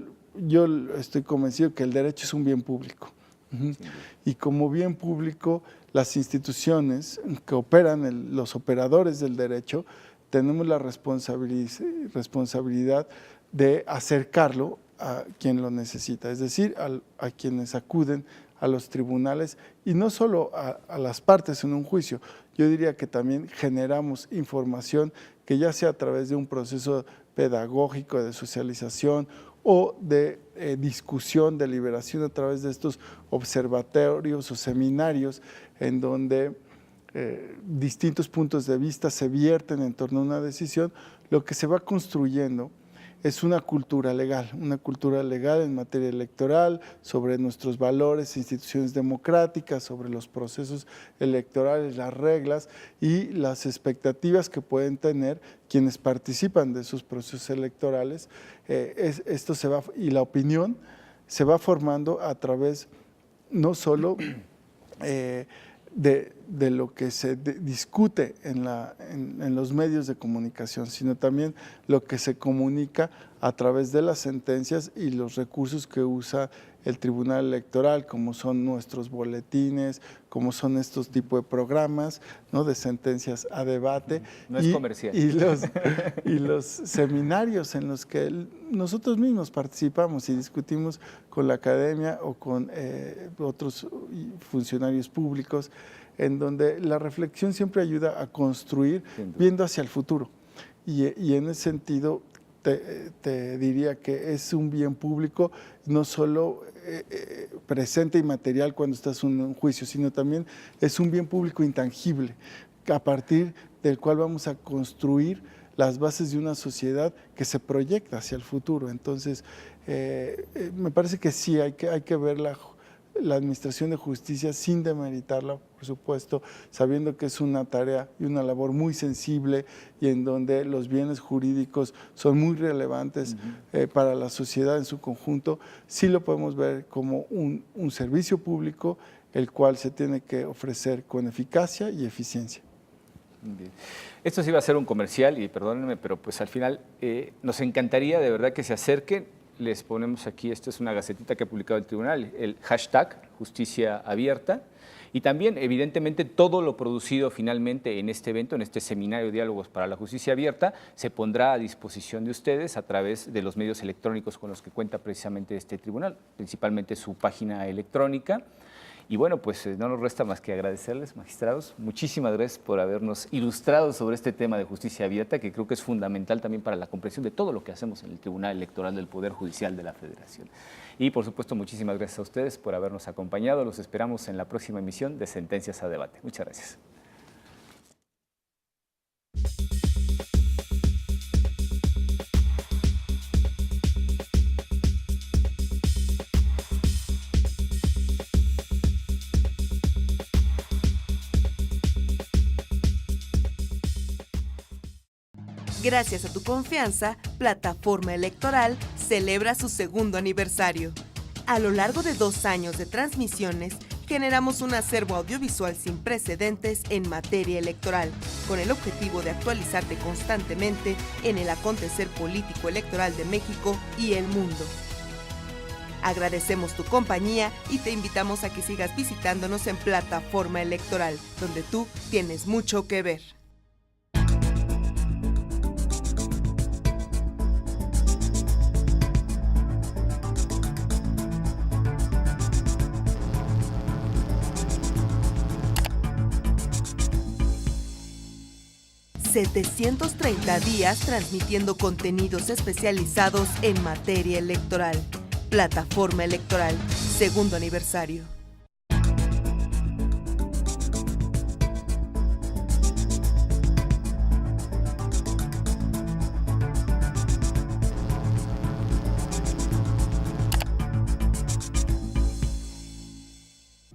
estoy convencido que el derecho es un bien público. Y como bien público, las instituciones que operan, los operadores del derecho, tenemos la responsabilidad de acercarlo a quien lo necesita, es decir, a quienes acuden a los tribunales, y no solo a las partes en un juicio. Yo diría que también generamos información que ya sea a través de un proceso pedagógico, de socialización o de discusión, deliberación a través de estos observatorios o seminarios en donde distintos puntos de vista se vierten en torno a una decisión. Lo que se va construyendo es una cultura legal en materia electoral, sobre nuestros valores e instituciones democráticas, sobre los procesos electorales, las reglas y las expectativas que pueden tener quienes participan de esos procesos electorales. Esto se va, y la opinión se va formando a través no solo de lo que se discute en los medios de comunicación, sino también lo que se comunica a través de las sentencias y los recursos que usa el Tribunal Electoral, como son nuestros boletines, como son estos tipos de programas, ¿no?, de sentencias a debate. No es comercial. Y los seminarios en los que nosotros mismos participamos y discutimos con la academia o con otros funcionarios públicos, en donde la reflexión siempre ayuda a construir viendo hacia el futuro. Y en ese sentido te diría que es un bien público, no solo presente y material cuando estás en un juicio, sino también es un bien público intangible, a partir del cual vamos a construir las bases de una sociedad que se proyecta hacia el futuro. Entonces, me parece que sí, hay que ver la administración de justicia sin demeritarla, por supuesto, sabiendo que es una tarea y una labor muy sensible y en donde los bienes jurídicos son muy relevantes para la sociedad en su conjunto. Sí lo podemos ver como un servicio público, el cual se tiene que ofrecer con eficacia y eficiencia. Bien. Esto sí va a ser un comercial y perdónenme, pero pues al final nos encantaría de verdad que se acerquen. Les ponemos aquí, esta es una gacetita que ha publicado el tribunal, el hashtag Justicia Abierta, y también evidentemente todo lo producido finalmente en este evento, en este seminario Diálogos para la Justicia Abierta, se pondrá a disposición de ustedes a través de los medios electrónicos con los que cuenta precisamente este tribunal, principalmente su página electrónica. Y bueno, pues no nos resta más que agradecerles, magistrados. Muchísimas gracias por habernos ilustrado sobre este tema de justicia abierta, que creo que es fundamental también para la comprensión de todo lo que hacemos en el Tribunal Electoral del Poder Judicial de la Federación. Y por supuesto, muchísimas gracias a ustedes por habernos acompañado. Los esperamos en la próxima emisión de Sentencias a Debate. Muchas gracias. Gracias a tu confianza, Plataforma Electoral celebra su segundo aniversario. A lo largo de 2 años de transmisiones, generamos un acervo audiovisual sin precedentes en materia electoral, con el objetivo de actualizarte constantemente en el acontecer político electoral de México y el mundo. Agradecemos tu compañía y te invitamos a que sigas visitándonos en Plataforma Electoral, donde tú tienes mucho que ver. ...730 días transmitiendo contenidos especializados en materia electoral. Plataforma Electoral, segundo aniversario.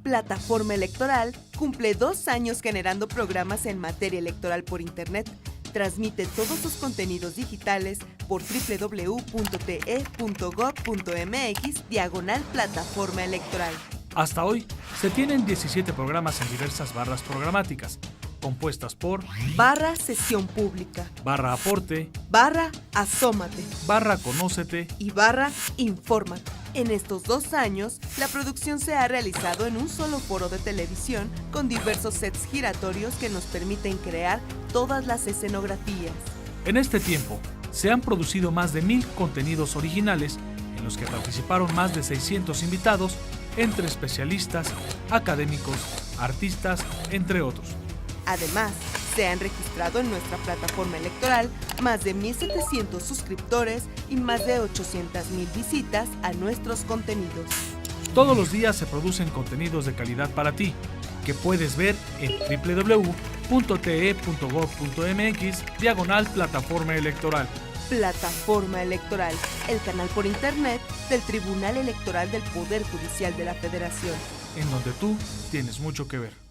Plataforma Electoral cumple 2 años generando programas en materia electoral por Internet. Transmite todos sus contenidos digitales por www.te.gov.mx/plataforma electoral. Hasta hoy se tienen 17 programas en diversas barras programáticas, compuestas por /sesión pública, /aporte, /asómate, /conócete y /infórmate. En estos 2 años, la producción se ha realizado en un solo foro de televisión con diversos sets giratorios que nos permiten crear todas las escenografías. En este tiempo, se han producido más de 1000 contenidos originales en los que participaron más de 600 invitados, entre especialistas, académicos, artistas, entre otros. Además, se han registrado en nuestra plataforma electoral más de 1,700 suscriptores y más de 800,000 visitas a nuestros contenidos. Todos los días se producen contenidos de calidad para ti, que puedes ver en www.te.gov.mx/plataforma electoral. Plataforma Electoral, el canal por Internet del Tribunal Electoral del Poder Judicial de la Federación. En donde tú tienes mucho que ver.